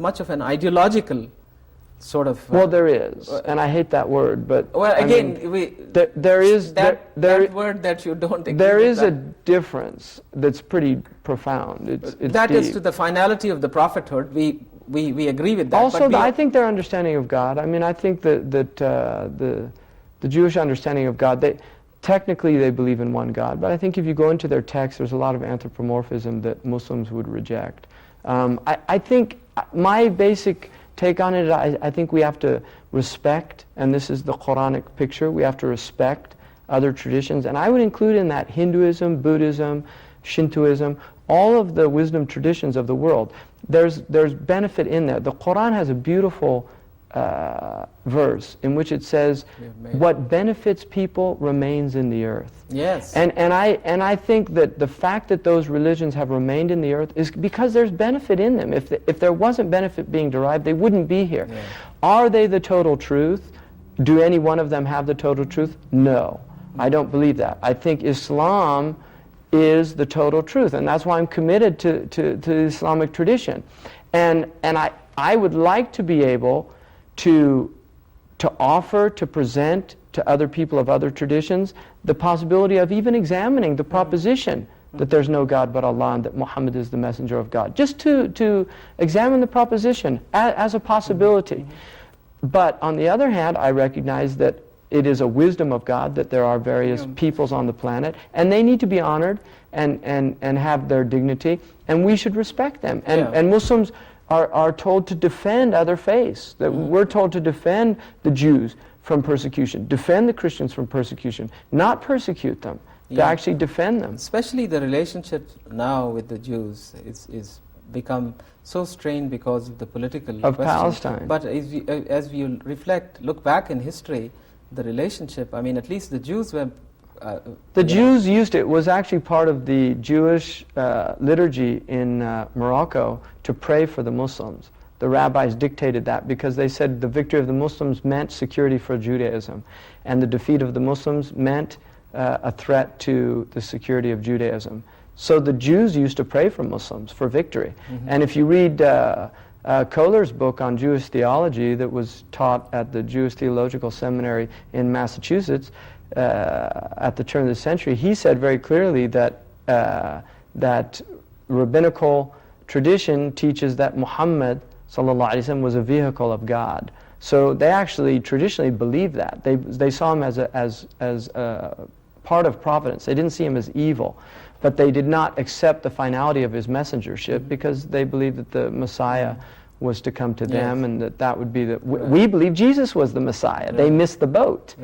much of an ideological sort of... well, there is, and I hate that word, but... Well, again, there is... that word that you don't agree there with is that. a difference that's pretty profound. It's that is deep. to the finality of the prophethood. We agree with that. Also, but I think their understanding of God, I mean, I think that the Jewish understanding of God, technically they believe in one God, but I think if you go into their text, there's a lot of anthropomorphism that Muslims would reject. I think my basic take on it, I think we have to respect, and this is the Quranic picture, we have to respect other traditions, and I would include in that Hinduism, Buddhism, Shintoism, all of the wisdom traditions of the world. There's benefit in that. The Quran has a beautiful verse in which it says, what benefits people remains in the earth. Yes. And I think that the fact that those religions have remained in the earth is because there's benefit in them. If there wasn't benefit being derived, they wouldn't be here. Yeah. Are they the total truth? Do any one of them have the total truth? No. I don't believe that. I think Islam is the total truth, and that's why I'm committed to the Islamic tradition. And I would like to be able to offer, to present to other people of other traditions the possibility of even examining the proposition that there's no God but Allah and that Muhammad is the messenger of God. Just to examine the proposition as a possibility. But on the other hand, I recognize that it is a wisdom of God that there are various peoples on the planet, and they need to be honored and have their dignity, and we should respect them. And Muslims are told to defend other faiths. That we're told to defend the Jews from persecution, defend the Christians from persecution, not persecute them, to actually defend them. Especially the relationship now with the Jews is become so strained because of the political of question. Palestine. But as we reflect, look back in history, the relationship, I mean, at least the Jews were... the Jews used it, was actually part of the Jewish liturgy in Morocco to pray for the Muslims. The rabbis dictated that because they said the victory of the Muslims meant security for Judaism, and the defeat of the Muslims meant a threat to the security of Judaism. So the Jews used to pray for Muslims for victory. And if you read Kohler's book on Jewish theology that was taught at the Jewish Theological Seminary in Massachusetts at the turn of the century, he said very clearly that that rabbinical tradition teaches that Muhammad sallallahu alaihi wasallam was a vehicle of God. So they actually traditionally believed that. They saw him as a part of providence. They didn't see him as evil. But they did not accept the finality of his messengership because they believed that the Messiah was to come to them, and that would be the... We believe Jesus was the Messiah. They missed the boat.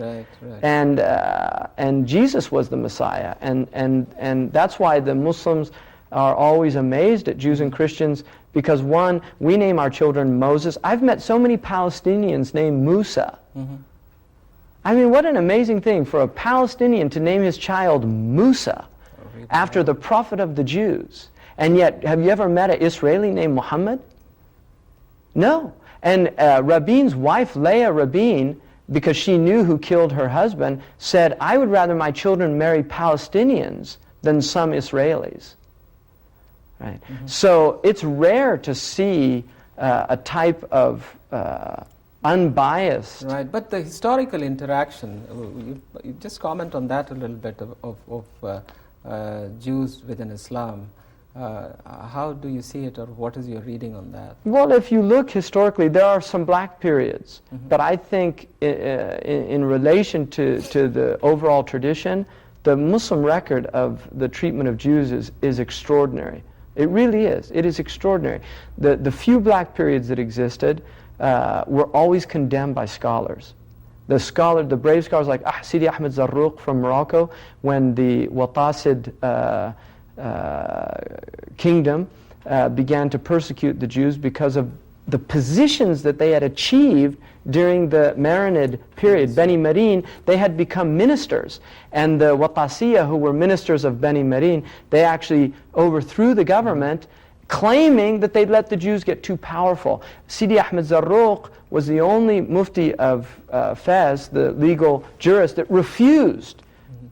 And Jesus was the Messiah. And that's why the Muslims are always amazed at Jews and Christians, because one, we name our children Moses. I've met so many Palestinians named Musa. I mean, what an amazing thing for a Palestinian to name his child Musa after the prophet of the Jews. And yet, have you ever met an Israeli named Muhammad? No. And Rabin's wife, Leah Rabin, because she knew who killed her husband, said, I would rather my children marry Palestinians than some Israelis. Right? So it's rare to see a type of unbiased... Right, but the historical interaction, you just comment on that a little bit of Jews within Islam. How do you see it, or what is your reading on that? Well, if you look historically, there are some black periods, but I think in relation to the overall tradition, the Muslim record of the treatment of Jews is extraordinary. It really is. It is extraordinary. The few black periods that existed were always condemned by scholars. The brave scholars like Sidi Ahmed Zarruq from Morocco, when the Watasid kingdom began to persecute the Jews because of the positions that they had achieved during the Marinid period. Beni Marin, they had become ministers. And the Watasiyah, who were ministers of Beni Marin, they actually overthrew the government, claiming that they'd let the Jews get too powerful. Sidi Ahmed Zarruq was the only mufti of Fez, the legal jurist, that refused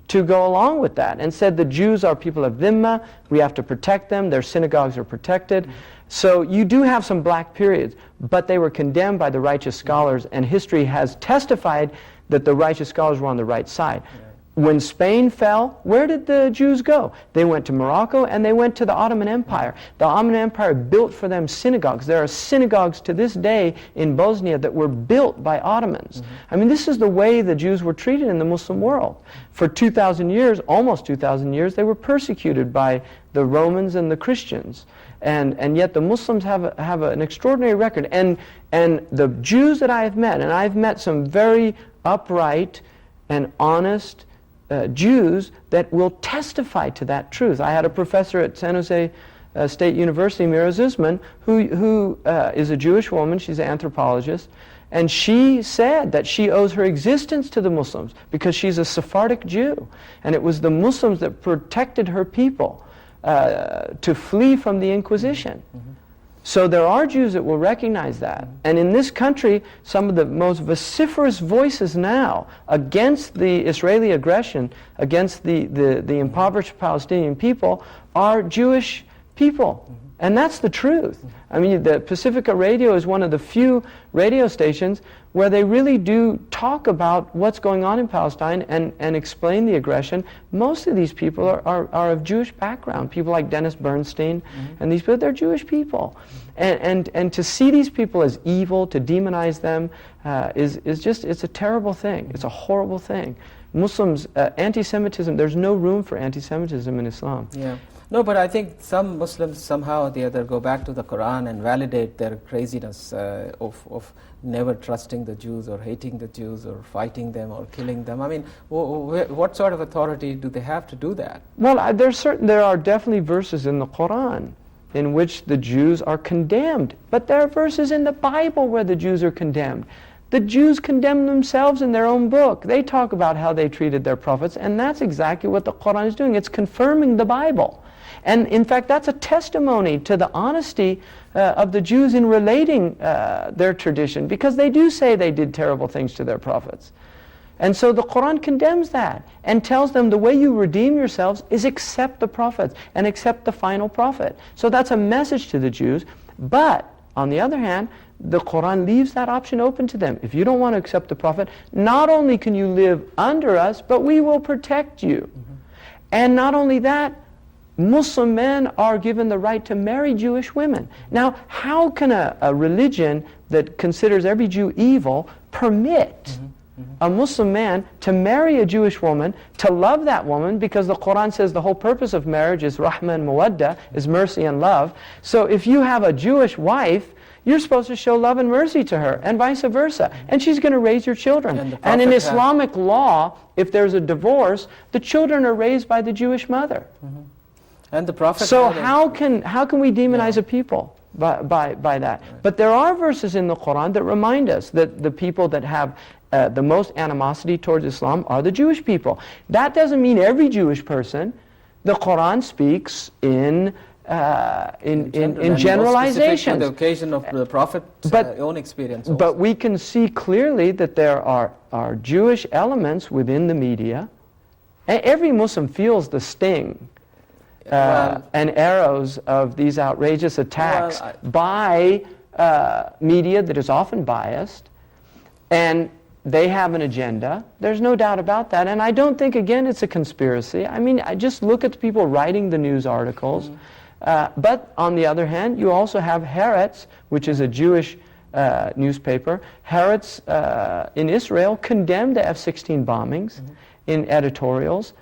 to go along with that and said the Jews are people of dhimma, we have to protect them, their synagogues are protected. So you do have some black periods, but they were condemned by the righteous scholars, and history has testified that the righteous scholars were on the right side. When Spain fell, where did the Jews go? They went to Morocco and they went to the Ottoman Empire. The Ottoman Empire built for them synagogues. There are synagogues to this day in Bosnia that were built by Ottomans. I mean, this is the way the Jews were treated in the Muslim world. For 2,000 years, almost 2,000 years, they were persecuted by the Romans and the Christians. And yet the Muslims have an extraordinary record. And the Jews that I have met, and I've met some very upright and honest Jews that will testify to that truth. I had a professor at San Jose State University, Mira Zuzman, who is a Jewish woman. She's an anthropologist. And she said that she owes her existence to the Muslims because she's a Sephardic Jew. And it was the Muslims that protected her people to flee from the Inquisition. So there are Jews that will recognize that. And in this country, some of the most vociferous voices now against the Israeli aggression, against the impoverished Palestinian people, are Jewish people. And that's the truth. I mean, the Pacifica Radio is one of the few radio stations where they really do talk about what's going on in Palestine and explain the aggression. Most of these people are of Jewish background. People like Dennis Bernstein and these people, they're Jewish people. And to see these people as evil, to demonize them, is just, it's a terrible thing. It's a horrible thing. Muslims, anti-Semitism, there's no room for anti-Semitism in Islam. Yeah. No, but I think some Muslims somehow or the other go back to the Quran and validate their craziness of never trusting the Jews or hating the Jews or fighting them or killing them. I mean, what sort of authority do they have to do that? Well, there are definitely verses in the Quran in which the Jews are condemned. But there are verses in the Bible where the Jews are condemned. The Jews condemn themselves in their own book. They talk about how they treated their prophets, and that's exactly what the Quran is doing. It's confirming the Bible. And in fact, that's a testimony to the honesty of the Jews in relating their tradition, because they do say they did terrible things to their prophets. And so the Quran condemns that and tells them the way you redeem yourselves is accept the prophets and accept the final prophet. So that's a message to the Jews. But on the other hand, the Quran leaves that option open to them. If you don't want to accept the prophet, not only can you live under us, but we will protect you. And not only that, Muslim men are given the right to marry Jewish women. Now, how can a religion that considers every Jew evil permit a Muslim man to marry a Jewish woman, to love that woman, because the Quran says the whole purpose of marriage is rahmah and mawadda, is mercy and love. So if you have a Jewish wife, you're supposed to show love and mercy to her, and vice versa. And she's going to raise your children. And in Islamic law, if there's a divorce, the children are raised by the Jewish mother. And the Prophet. So how can we demonize a people by that? Right. But there are verses in the Quran that remind us that the people that have the most animosity towards Islam are the Jewish people. That doesn't mean every Jewish person. The Quran speaks in generalizations. The occasion of the Prophet's own experience. Also. But we can see clearly that there are Jewish elements within the media. Every Muslim feels the sting and arrows of these outrageous attacks by media that is often biased, and they have an agenda. There's no doubt about that, and I don't think, again, it's a conspiracy. I mean, I just look at the people writing the news articles. But on the other hand, you also have Haaretz, which is a Jewish newspaper. Haaretz in Israel condemned the F-16 bombings in editorials.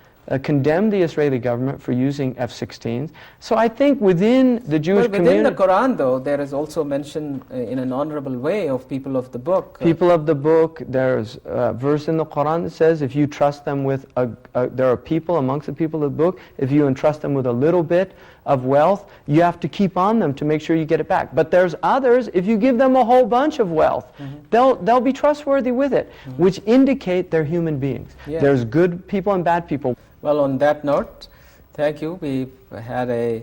Condemned the Israeli government for using F-16s. So I think within the Jewish community... Within the Quran, though, there is also mention in an honorable way of people of the book. People of the book, there's a verse in the Quran that says if you trust them with... there are people amongst the people of the book, if you entrust them with a little bit of wealth, you have to keep on them to make sure you get it back. But there's others, if you give them a whole bunch of wealth, they'll be trustworthy with it, which indicate they're human beings. Yeah. There's good people and bad people. Well, on that note, thank you. We had a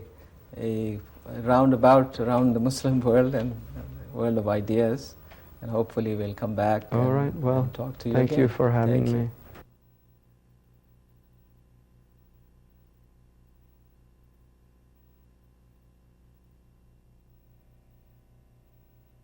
roundabout around the Muslim world and world of ideas, and hopefully we'll come back and talk to you Thank again. you for having me.